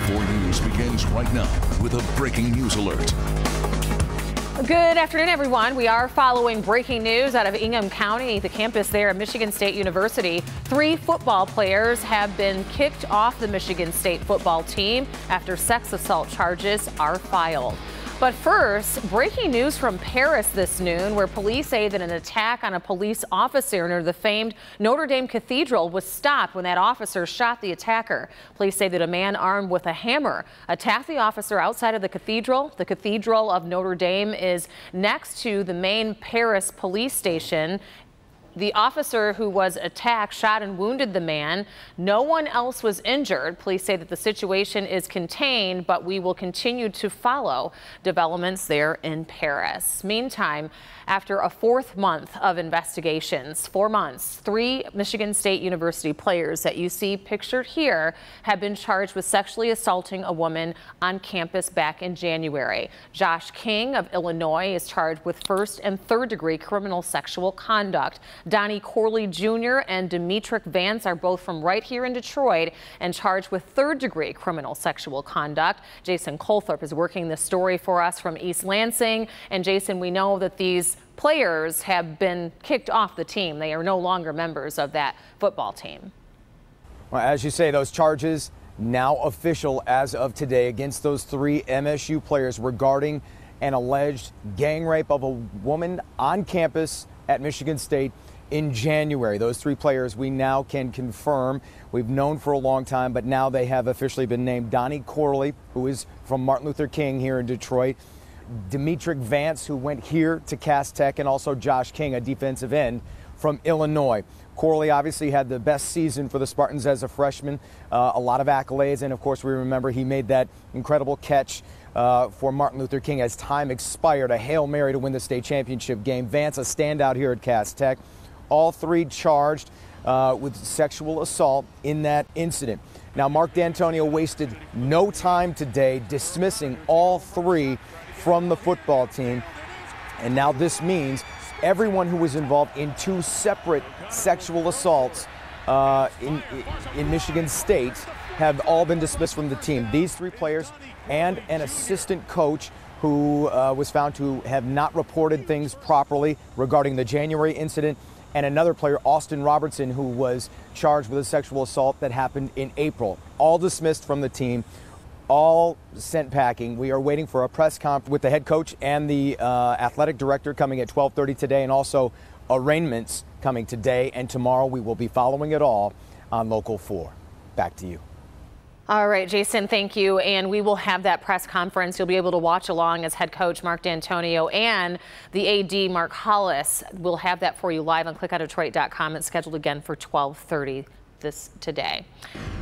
4 News begins right now with a breaking news alert. Good afternoon, everyone. We are following breaking news out of Ingham County, the campus there at Michigan State University. 3 football players have been kicked off the Michigan State football team after sex assault charges are filed. But first, breaking news from Paris this noon, where police say that an attack on a police officer near the famed Notre Dame Cathedral was stopped when that officer shot the attacker. Police say that a man armed with a hammer attacked the officer outside of the cathedral. The Cathedral of Notre Dame is next to the main Paris police station. The officer who was attacked shot and wounded the man. No one else was injured. Police say that the situation is contained, but we will continue to follow developments there in Paris. Meantime, after a 4th month of investigations, 4 months, 3 Michigan State University players that you see pictured here have been charged with sexually assaulting a woman on campus back in January. Josh King of Illinois is charged with 1st and 3rd degree criminal sexual conduct. Donnie Corley Jr. and Demetric Vance are both from right here in Detroit and charged with 3rd degree criminal sexual conduct. Jason Colthorpe is working this story for us from East Lansing. And Jason, we know that these players have been kicked off the team. They are no longer members of that football team. Well, as you say, those charges now official as of today against those 3 MSU players regarding an alleged gang rape of a woman on campus at Michigan State in January. Those 3 players we now can confirm. We've known for a long time, but now they have officially been named. Donnie Corley, who is from Martin Luther King here in Detroit. Demetric Vance, who went here to Cass Tech, and also Josh King, a defensive end from Illinois. Corley obviously had the best season for the Spartans as a freshman, a lot of accolades, and of course we remember he made that incredible catch for Martin Luther King as time expired, a Hail Mary to win the state championship game. Vance, a standout here at Cass Tech. All 3 charged with sexual assault in that incident. Now, Mark D'Antonio wasted no time today dismissing all 3 from the football team. And now this means everyone who was involved in 2 separate sexual assaults in Michigan State have all been dismissed from the team. These 3 players and an assistant coach who was found to have not reported things properly regarding the January incident, and another player, Austin Robertson, who was charged with a sexual assault that happened in April. All dismissed from the team, all sent packing. We are waiting for a press conference with the head coach and the athletic director coming at 12:30 today, and also arraignments coming today and tomorrow. We will be following it all on Local 4. Back to you. All right, Jason, thank you. And we will have that press conference. You'll be able to watch along as head coach Mark D'Antonio and the AD Mark Hollis. We'll have that for you live on clickoutdetroit.com. It's scheduled again for 12:30 today.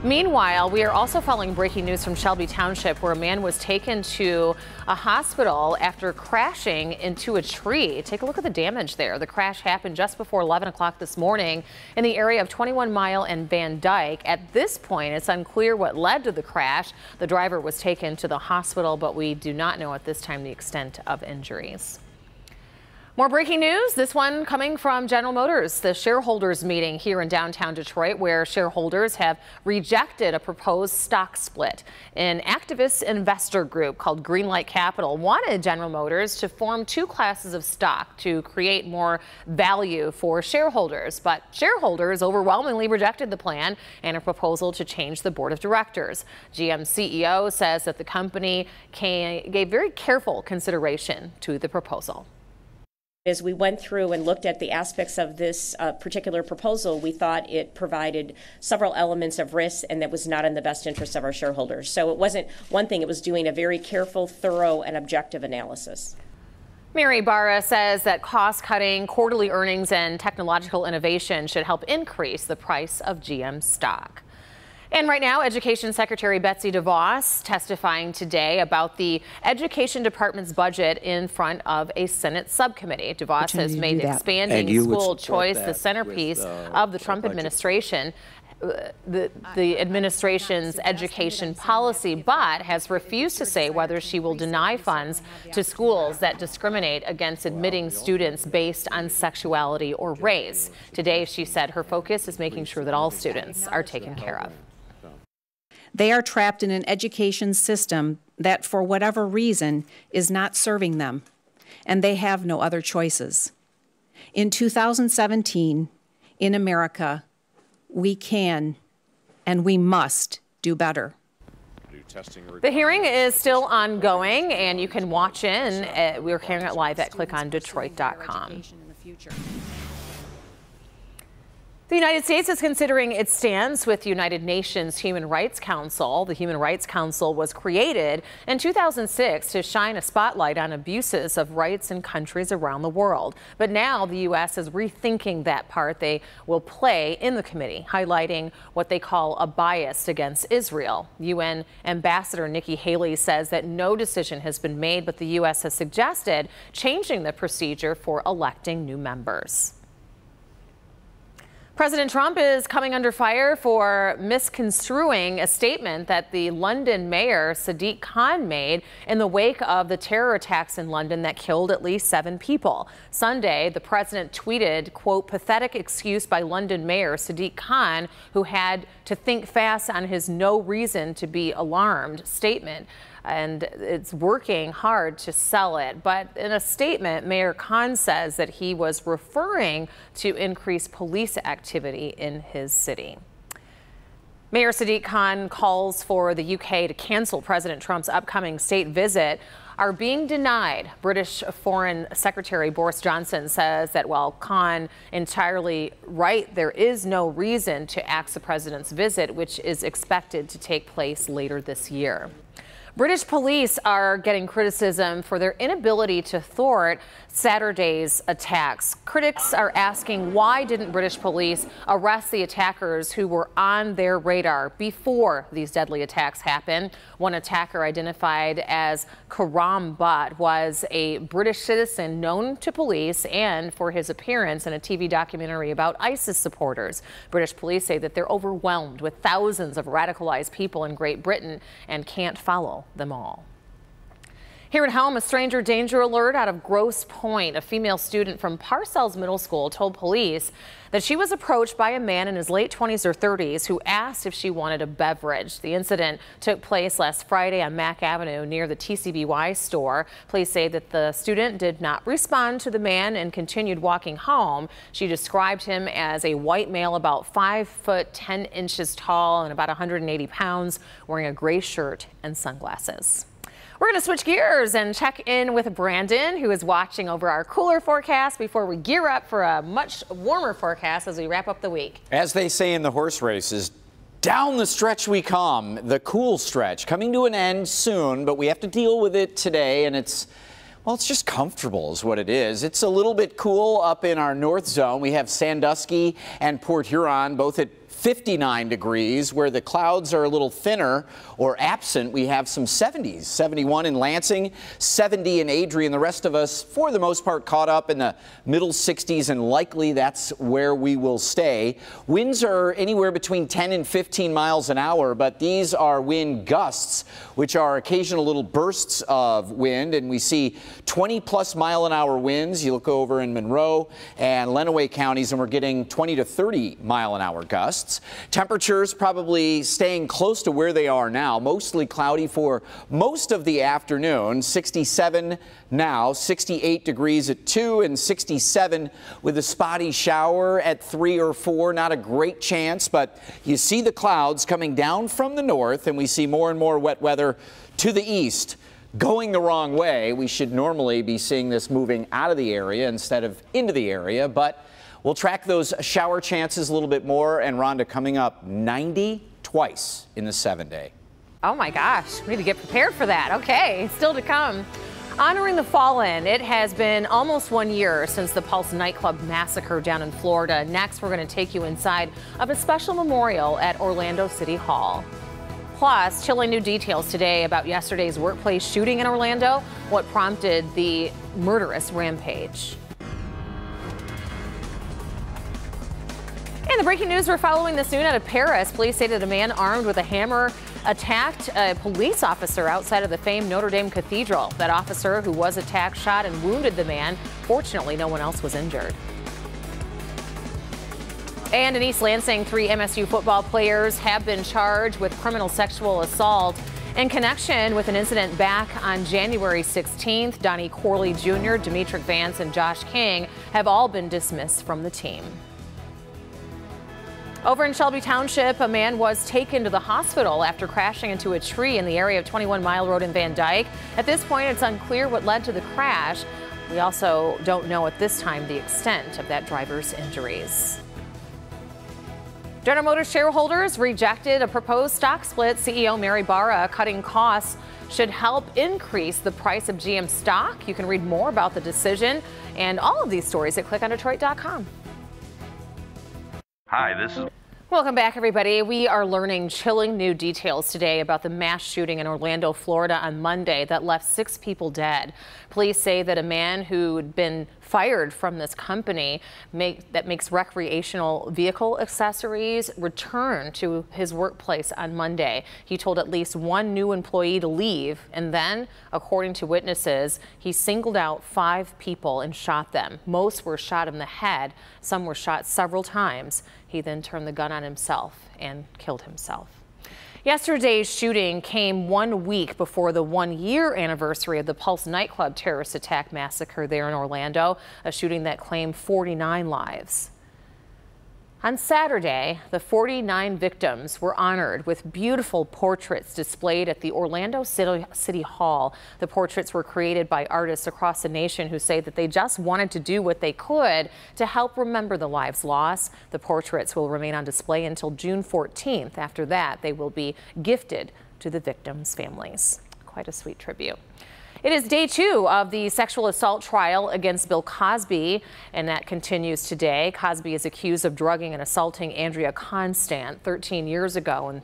Meanwhile, we are also following breaking news from Shelby Township, where a man was taken to a hospital after crashing into a tree. Take a look at the damage there. The crash happened just before 11 o'clock this morning in the area of 21 Mile and Van Dyke. At this point, it's unclear what led to the crash. The driver was taken to the hospital, but we do not know at this time the extent of injuries. More breaking news, this one coming from General Motors, the shareholders meeting here in downtown Detroit, where shareholders have rejected a proposed stock split. An activist investor group called Greenlight Capital wanted General Motors to form 2 classes of stock to create more value for shareholders, but shareholders overwhelmingly rejected the plan and a proposal to change the board of directors. GM CEO says that the company gave very careful consideration to the proposal. As we went through and looked at the aspects of this particular proposal, we thought it provided several elements of risk and that was not in the best interest of our shareholders. So it wasn't one thing, it was doing a very careful, thorough, and objective analysis. Mary Barra says that cost-cutting, quarterly earnings, and technological innovation should help increase the price of GM stock. And right now, Education Secretary Betsy DeVos testifying today about the Education Department's budget in front of a Senate subcommittee. DeVos has made expanding school choice the centerpiece of the Trump administration. The administration's education policy, but has refused to say whether she will deny funds to schools that discriminate against admitting students based on sexuality or race. Today, she said her focus is making sure that all students are taken care of. They are trapped in an education system that, for whatever reason, is not serving them, and they have no other choices. In 2017, in America, we can and we must do better. The hearing is still ongoing, and you can watch in. We're hearing it live at clickondetroit.com. The United States is considering its stance with United Nations Human Rights Council. The Human Rights Council was created in 2006 to shine a spotlight on abuses of rights in countries around the world. But now the U.S. is rethinking that part they will play in the committee, highlighting what they call a bias against Israel. UN Ambassador Nikki Haley says that no decision has been made, but the U.S. has suggested changing the procedure for electing new members. President Trump is coming under fire for misconstruing a statement that the London mayor Sadiq Khan made in the wake of the terror attacks in London that killed at least 7 people. Sunday, the president tweeted, quote, "Pathetic excuse by London Mayor Sadiq Khan, who had to think fast on his no reason to be alarmed statement." And it's working hard to sell it. But in a statement, Mayor Khan says that he was referring to increased police activity in his city. Mayor Sadiq Khan calls for the UK to cancel President Trump's upcoming state visit are being denied. British Foreign Secretary Boris Johnson says that while Khan entirely right, there is no reason to axe the president's visit, which is expected to take place later this year. British police are getting criticism for their inability to thwart Saturday's attacks. Critics are asking, why didn't British police arrest the attackers who were on their radar before these deadly attacks happened? One attacker, identified as Karam Butt, was a British citizen known to police and for his appearance in a TV documentary about ISIS supporters. British police say that they're overwhelmed with thousands of radicalized people in Great Britain and can't follow them all. Here at home, a stranger danger alert out of Grosse Pointe. A female student from Parcells Middle School told police that she was approached by a man in his late 20s or 30s who asked if she wanted a beverage. The incident took place last Friday on Mack Avenue near the TCBY store. Police say that the student did not respond to the man and continued walking home. She described him as a white male about 5 foot 10 inches tall and about 180 pounds, wearing a gray shirt and sunglasses. We're going to switch gears and check in with Brandon, who is watching over our cooler forecast before we gear up for a much warmer forecast as we wrap up the week. As they say in the horse races, down the stretch we come, the cool stretch coming to an end soon, but we have to deal with it today, and it's just comfortable is what it is. It's a little bit cool up in our north zone. We have Sandusky and Port Huron both at 59 degrees. Where the clouds are a little thinner or absent, we have some 70s. 71 in Lansing, 70 in Adrian. The rest of us, for the most part, caught up in the middle 60s, and likely that's where we will stay. Winds are anywhere between 10 and 15 miles an hour, but these are wind gusts, which are occasional little bursts of wind, and we see 20-plus mile-an-hour winds. You look over in Monroe and Lenawee counties, and we're getting 20 to 30 mile-an-hour gusts. Temperatures probably staying close to where they are now. Mostly cloudy for most of the afternoon. 67 now, 68 degrees at 2, and 67 with a spotty shower at 3 or 4. Not a great chance, but you see the clouds coming down from the north, and we see more and more wet weather to the east. Going the wrong way. We should normally be seeing this moving out of the area instead of into the area, but we'll track those shower chances a little bit more. And Rhonda, coming up, 90 twice in the 7-day. Oh my gosh, we need to get prepared for that. Okay, still to come. Honoring the fallen. It has been almost 1 year since the Pulse nightclub massacre down in Florida. Next, we're going to take you inside of a special memorial at Orlando City Hall. Plus, chilling new details today about yesterday's workplace shooting in Orlando, what prompted the murderous rampage. In the breaking news we're following this noon out of Paris, police say that a man armed with a hammer attacked a police officer outside of the famed Notre Dame Cathedral. That officer who was attacked shot and wounded the man. Fortunately, no one else was injured. And in East Lansing, 3 MSU football players have been charged with criminal sexual assault in connection with an incident back on January 16th. Donnie Corley Jr., Demetric Vance, and Josh King have all been dismissed from the team. Over in Shelby Township, a man was taken to the hospital after crashing into a tree in the area of 21 Mile Road in Van Dyke. At this point, it's unclear what led to the crash. We also don't know at this time the extent of that driver's injuries. General Motors shareholders rejected a proposed stock split. CEO Mary Barra cutting costs should help increase the price of GM stock. You can read more about the decision and all of these stories at clickondetroit.com. Hi, this is... Welcome back, everybody. We are learning chilling new details today about the mass shooting in Orlando, Florida on Monday that left 6 people dead. Police say that a man who'd been fired from this company that makes recreational vehicle accessories returned to his workplace on Monday. He told at least 1 new employee to leave, and then, according to witnesses, he singled out 5 people and shot them. Most were shot in the head. Some were shot several times. He then turned the gun on himself and killed himself. Yesterday's shooting came 1 week before the 1-year anniversary of the Pulse nightclub terrorist attack massacre there in Orlando, a shooting that claimed 49 lives. On Saturday, the 49 victims were honored with beautiful portraits displayed at the Orlando City Hall. The portraits were created by artists across the nation who say that they just wanted to do what they could to help remember the lives lost. The portraits will remain on display until June 14th. After that, they will be gifted to the victims' families. Quite a sweet tribute. It is day 2 of the sexual assault trial against Bill Cosby, and that continues today. Cosby is accused of drugging and assaulting Andrea Constant 13 years ago in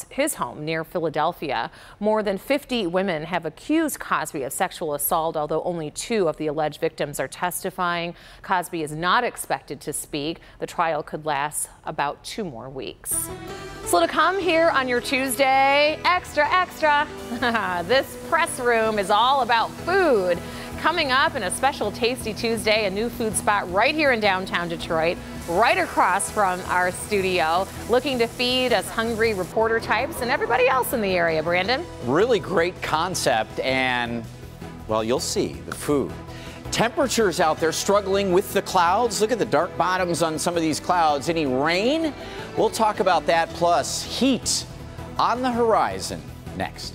his home near Philadelphia. More than 50 women have accused Cosby of sexual assault, although only 2 of the alleged victims are testifying. Cosby is not expected to speak. The trial could last about 2 more weeks. So to come here on your Tuesday, extra, extra. This press room is all about food. Coming up in a special Tasty Tuesday, a new food spot right here in downtown Detroit, right across from our studio, looking to feed us hungry reporter types and everybody else in the area. Brandon? Really great concept, and, well, you'll see the food. Temperatures out there struggling with the clouds. Look at the dark bottoms on some of these clouds. Any rain? We'll talk about that, plus heat on the horizon next.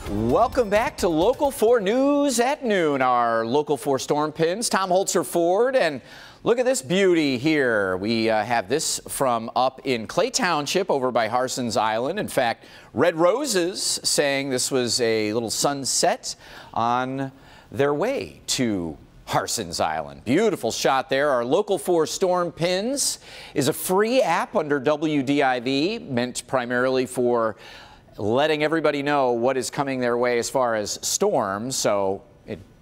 Welcome back to Local 4 News at noon. Our Local 4 Storm Pins, Tom Holzer Ford, and look at this beauty here. We have this from up in Clay Township over by Harson's Island. In fact, Red Roses saying this was a little sunset on their way to Harson's Island. Beautiful shot there. Our Local 4 Storm Pins is a free app under WDIV, meant primarily for letting everybody know what is coming their way as far as storms. So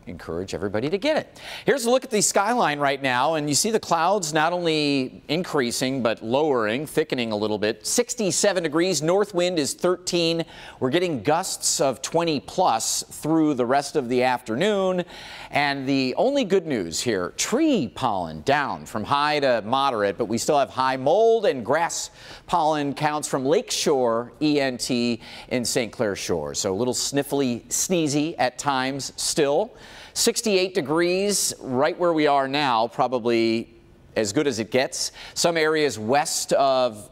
encourage everybody to get it. Here's a look at the skyline right now, and you see the clouds not only increasing but lowering, thickening a little bit. 67 degrees, north wind is 13. We're getting gusts of 20 plus through the rest of the afternoon. And the only good news here, tree pollen down from high to moderate, but we still have high mold and grass pollen counts from Lakeshore ENT in St. Clair Shore. So a little sniffly, sneezy at times still. 68 degrees right where we are now, probably as good as it gets. Some areas west of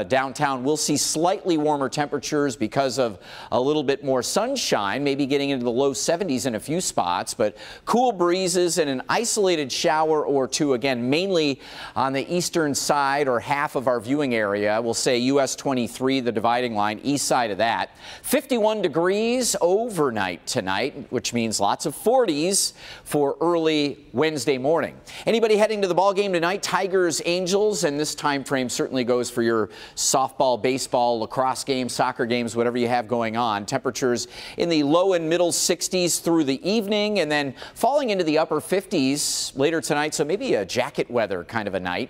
downtown will see slightly warmer temperatures because of a little bit more sunshine, maybe getting into the low 70s in a few spots, but cool breezes and an isolated shower or 2, again, mainly on the eastern side or half of our viewing area. We'll say US 23, the dividing line, east side of that. 51 degrees overnight tonight, which means lots of 40s for early Wednesday morning. Anybody heading to the ball game tonight? night, Tigers, Angels, and this time frame certainly goes for your softball, baseball, lacrosse games, soccer games, whatever you have going on. Temperatures in the low and middle 60s through the evening, and then falling into the upper 50s later tonight, so maybe a jacket weather kind of a night.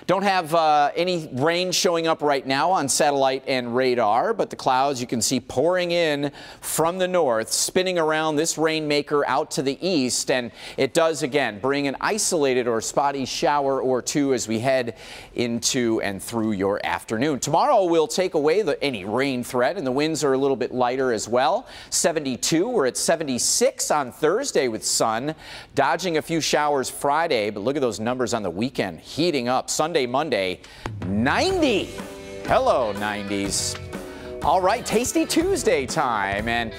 Don't have any rain showing up right now on satellite and radar, but the clouds you can see pouring in from the north, spinning around this rainmaker out to the east, and it does again bring an isolated or spotty shower or two as we head into and through your afternoon. Tomorrow we'll take away any rain threat, and the winds are a little bit lighter as well. 72, we're at 76 on Thursday with sun, dodging a few showers Friday, but look at those numbers on the weekend, heating up. Sunday, Monday, 90. Hello, 90s. All right, Tasty Tuesday time, and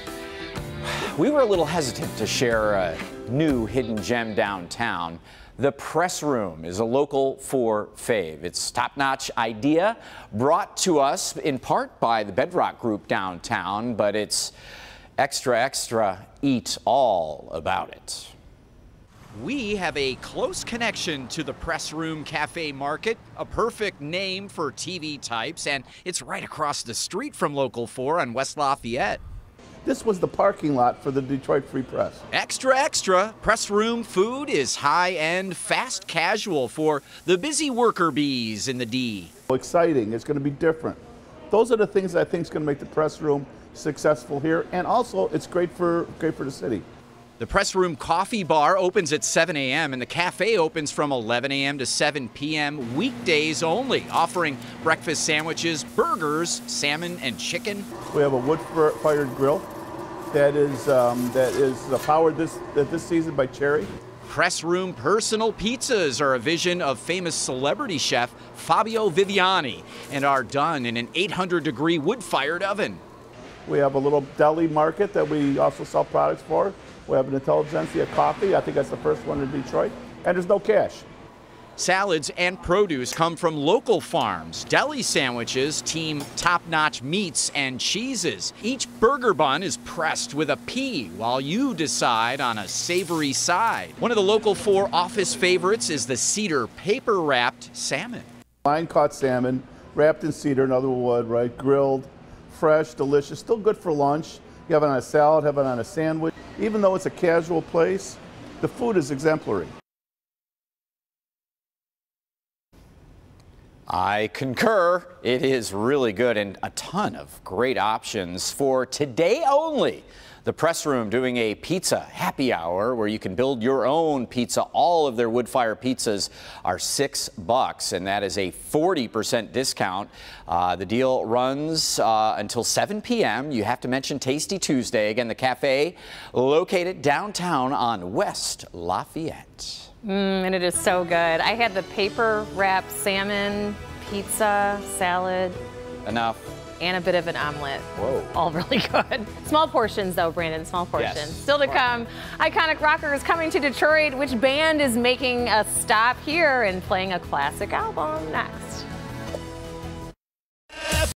we were a little hesitant to share a new hidden gem downtown. The Press Room is a Local 4 fave. It's top-notch idea brought to us in part by the Bedrock Group downtown, but it's extra, eat all about it. We have a close connection to the Press Room Cafe Market, a perfect name for TV types, and it's right across the street from Local 4 on West Lafayette. This was the parking lot for the Detroit Free Press. Extra, Press Room food is high-end, fast casual for the busy worker bees in the D. Exciting, it's going to be different. Those are the things that I think is going to make the Press Room successful here, and also it's great for the city. The Press Room Coffee Bar opens at 7 a.m. and the cafe opens from 11 a.m. to 7 p.m. weekdays only, offering breakfast sandwiches, burgers, salmon, and chicken. We have a wood-fired grill that is powered this season by Cherry. Press Room Personal Pizzas are a vision of famous celebrity chef Fabio Viviani and are done in an 800-degree wood-fired oven. We have a little deli market that we also sell products for. We have an Intelligentsia coffee. I think that's the first one in Detroit. And there's no cash. Salads and produce come from local farms. Deli sandwiches team top-notch meats and cheeses. Each burger bun is pressed with a P while you decide on a savory side. One of the Local 4 office favorites is the cedar paper-wrapped salmon. Line-caught salmon, wrapped in cedar, another wood, right? Grilled, fresh, delicious, still good for lunch. You have it on a salad, have it on a sandwich. Even though it's a casual place, the food is exemplary. I concur. It is really good and a ton of great options for today only. The Press Room doing a pizza happy hour where you can build your own pizza. All of their wood-fire pizzas are $6, and that is a 40% discount. The deal runs until 7 p.m. You have to mention Tasty Tuesday. Again, the cafe located downtown on West Lafayette. And it is so good. I had the paper wrapped salmon, pizza, salad. Enough. And a bit of an omelet. Whoa. All really good. Small portions though, Brandon, small portions. Yes. Still to come, Iconic Rockers coming to Detroit. Which band is making a stop here and playing a classic album next?